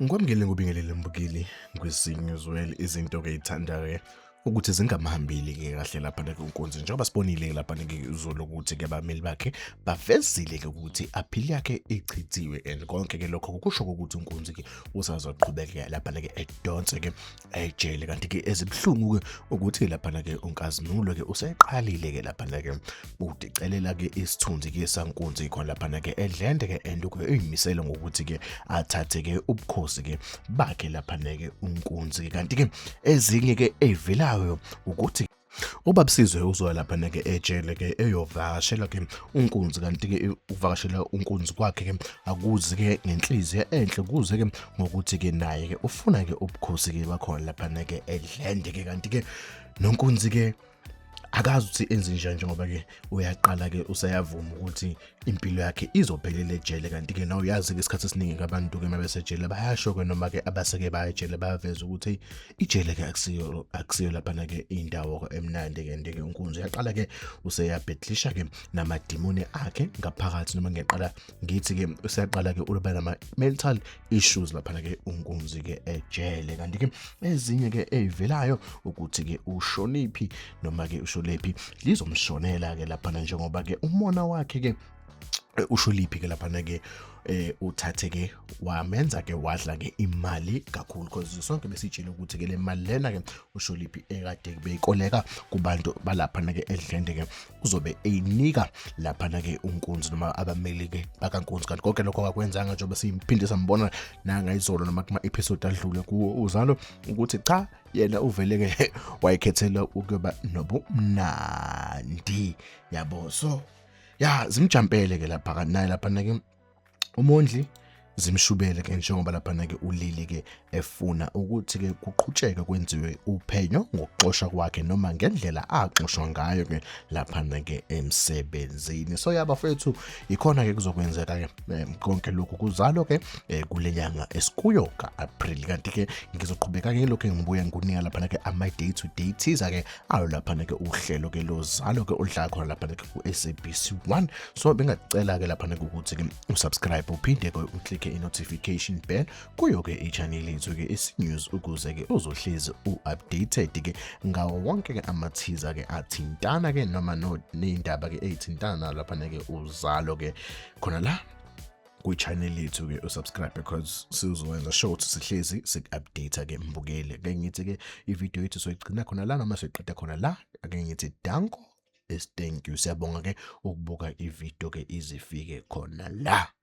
Ngikwamukele ngobingelele mbukeli kweSingizwele izinto-ke ey'thanda-ke ukuthi zingamhambile-ke kahle lapha-ke uNkunzi njengoba sibonile-ke lapha-ke izolo ukuthi-ke abameli bakhe bavezile-ke ukuthi aphili yakhe ichithiwe and konke-ke lokho kusho ukuthi uNkunzi-ke usazoqhubeka lapha-ke edonse-ke ejele kanti-ke ezibuhlungu-ke ukuthi laphana-ke uNkazimulo-ke useqalile-ke laphana-ke udicelela-ke isithunzi-ke saNkunzi khona laphana-ke edlende-ke and ey'misele ngokuthi-ke athathe-ke ubukhosi-ke bakhe laphana-ke uNkunzi kanti-ke ezinye-ke ey'velayo ukuthi uBabisizwe uzoya laphana-ke ejele-ke eyovakashela-ke uNkunzi kanti-ke ukuvakashela uNkunzi kwakhe-ke akuze-ke ngenhliziyo enhle kuze-ke ngokuthi-ke naye-ke ufuna-ke ubukhosi-ke bakhona laphana-ke edlende-ke kanti-ke noNkunzi-ke akazi ukuthi enze njani njengoba-ke uyaqala-ke useyavuma ukuthi impilo yakhe izophelela ejele kanti-ke nawe uyazi-ke isikhathi esiningi abantu-ke mabesejele bayasho-ke noma-ke abaseke baya ejele bayaveza ukuthi ijele-ke akusiyo laphana-ke indawo emnandi kanti-ke uNkunzi uyaqala-ke useyabhedlisha-ke namadimoni akhe ngaphakathi noma ngeqala ngithi-ke useyaqala-ke uba nama-mental issues laphana-ke uNkunzi-ke ejele kanti-ke ezinye-ke ey'velayo ukuthi-ke ushoniphi noma-ke usholephi lizomshonela-ke laphana njengoba-ke umona wakhe-ke uSholiphi-ke laphana-ke uthathe-ke wamenza-ke wadla-ke imali kakhulu because sonke besitshela ukuthi-ke le mali lena-ke uSholiphi ekade beyikoleka kubantu balaphana-ke edlende-ke uzobe eyinika laphana-ke uNkunzi noma abameli-ke bakaNkunzi kanti konke lokho akakwenzanga njengoba simphinde sambona nangayizolo noma kuma-episode adlule kuwo uzalo ukuthi cha yena uvele-ke wayekhethela ukuba nobumnandi yabo so ya zimjampele-ke lapha naye laphana-ke umondli zimshubele-ke njengoba laphana-ke ulili-ke efuna ukuthi-ke kuqhutsheke kwenziwe uphenyo ngokuxosha kwakhe noma ngendlela axoshwa ngayo-ke laphana-ke emsebenzini so yabafethu ikhona-ke kuzokwenzeka-ke konke lokhu kuzalo-ke kule nyanga esikuyo ka-April kanti-ke ngizoqhubeka-ke lokhu engibuya ngikunika laphana-ke ama-day to day teaser-ke ayo laphana-ke uhlelo-ke lozalo-ke oludlala khona laphana-ke ku-SABC 1 so bengakucela-ke laphana-ke ukuthi-ke usubscribe uphinde-ke uklike i-notification bell kuyo-ke i-channel yethu-ke isi-news ukuze-ke uzohlezi u-updated-ke ngawo wonke-ke ama-teaser-ke athintana-ke noma ney'ndaba-ke ey'thintana laphana-ke uzalo-ke khona la kwi-channel yethu-ke usubscribe because sizokwenza sure ukuthi sihlezi siku-update-ke mbukele ake ngithi-ke ividiyo yethu soyigcina khona la noma soyiqeda khona la ake ngithi danko thank you siyabonga-ke ukubuka ividiyo-ke izifike khona la.